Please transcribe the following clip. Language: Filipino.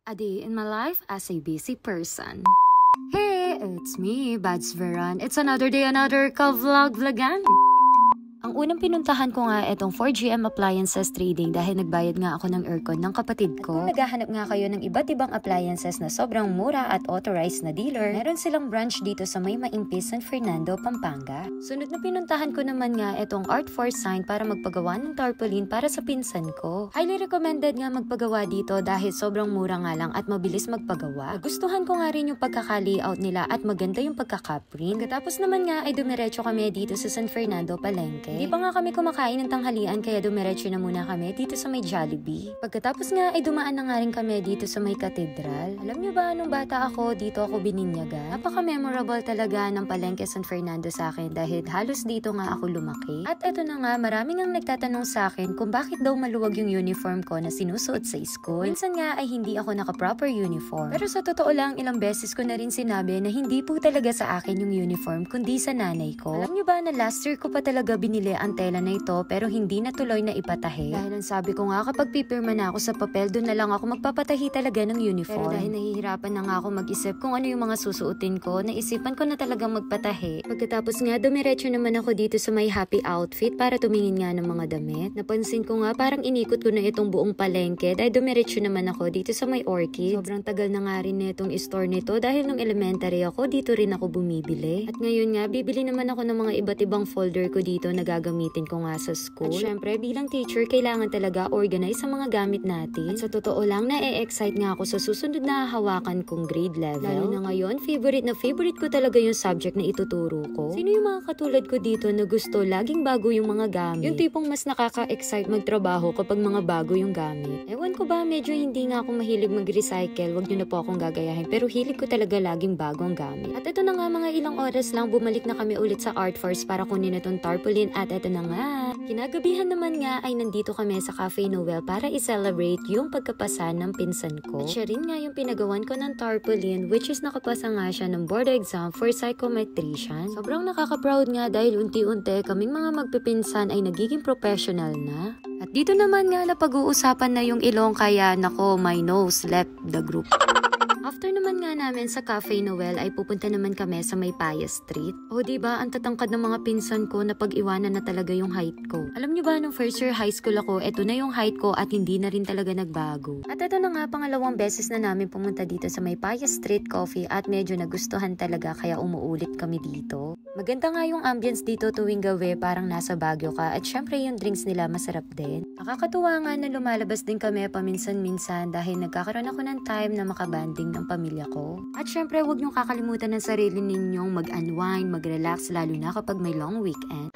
A day in my life as a busy person. Hey, it's me, Bads Veran. It's another day, another ka-vlogan. Ang unang pinuntahan ko nga itong 4GM Appliances Trading dahil nagbayad nga ako ng aircon ng kapatid ko. At kung naghahanap nga kayo ng iba't ibang appliances na sobrang mura at authorized na dealer, meron silang branch dito sa May Maimpis, San Fernando, Pampanga. Sunod na pinuntahan ko naman nga itong Art for Sign para magpagawa ng tarpaulin para sa pinsan ko. Highly recommended nga magpagawa dito dahil sobrang mura nga lang at mabilis magpagawa. Gustuhan ko nga rin yung pagkaka-layout nila at maganda yung pagkaka-print. Katapos naman nga ay dumiretso kami dito sa San Fernando Palengke. Hindi pa nga kami kumakain ng tanghalian kaya dumiretso na muna kami dito sa may Jollibee. Pagkatapos nga ay dumaan na nga rin kami dito sa may katedral. Alam nyo ba, nung bata ako, dito ako bininyaga. Napaka-memorable talaga ng Palengke San Fernando sa akin dahil halos dito nga ako lumaki. At eto na nga, maraming ang nagtatanong sa akin kung bakit daw maluwag yung uniform ko na sinusuot sa school. Minsan nga ay hindi ako naka-proper uniform. Pero sa totoo lang, ilang beses ko na rin sinabi na hindi po talaga sa akin yung uniform kundi sa nanay ko. Alam nyo ba na last year ko pa talaga binili ang tela na ito pero hindi natuloy na ipatahi. Dahil ang sabi ko nga kapag pipirma na ako sa papel, doon na lang ako magpapatahi talaga ng uniform. Pero dahil nahihirapan na nga ako mag-isip kung ano yung mga susuotin ko, naisipan ko na talagang magpatahi. Pagkatapos nga, dumiretso naman ako dito sa may happy outfit para tumingin nga ng mga damit. Napansin ko nga parang inikot ko na itong buong palengke dahil dumiretso naman ako dito sa may Orchid. Sobrang tagal na nga rin na itong store nito dahil nung elementary ako, dito rin ako bumibili. At ngayon nga, bibili naman ako ng mga iba't ibang folder ko dito na gagamitin ko nga sa school. At syempre, bilang teacher, kailangan talaga organize sa mga gamit natin. At sa totoo lang, na-excite nga ako sa susunod na hawakan kong grade level. Lalo na ngayon, favorite ko talaga yung subject na ituturo ko. Sino yung mga katulad ko dito na gusto laging bago yung mga gamit? Yung tipong mas nakaka-excite magtrabaho kapag mga bago yung gamit. Ewan ko ba, medyo hindi nga ako mahilig mag-recycle. Wag nyo na po akong gagayahin. Pero hilig ko talaga laging bagong gamit. At ito na nga, mga ilang oras lang, bumalik na kami ulit sa Art Force para kunin itong tarpaulin. At ito na nga, kinagabihan naman nga ay nandito kami sa Cafe Noel para i-celebrate yung pagkapasa ng pinsan ko. At siya rin nga yung pinagawan ko ng tarpaulin, which is nakapasa nga siya ng board exam for psychometrician. Sobrang nakaka-proud nga dahil unti-unti kaming mga magpipinsan ay nagiging professional na. At dito naman nga na pag-uusapan na yung ilong kaya nako, my nose left the group. After naman nga namin sa Cafe Noel ay pupunta naman kami sa may Paya Street. O diba, ang tatangkad ng mga pinsan ko na pag-iwanan na talaga yung height ko. Alam nyo ba, nung first year high school ako, eto na yung height ko at hindi na rin talaga nagbago. At eto na nga, pangalawang beses na namin pumunta dito sa may Paya Street Coffee at medyo nagustuhan talaga kaya umuulit kami dito. Maganda nga yung ambience dito tuwing gabi, parang nasa Baguio ka at syempre yung drinks nila masarap din. Nakakatuwa nga na lumalabas din kami paminsan-minsan dahil nagkakaroon ako ng time na makabanding ng pamilya ko. At syempre, huwag niyong kakalimutan ng sarili ninyong mag-unwind, mag-relax, lalo na kapag may long weekend.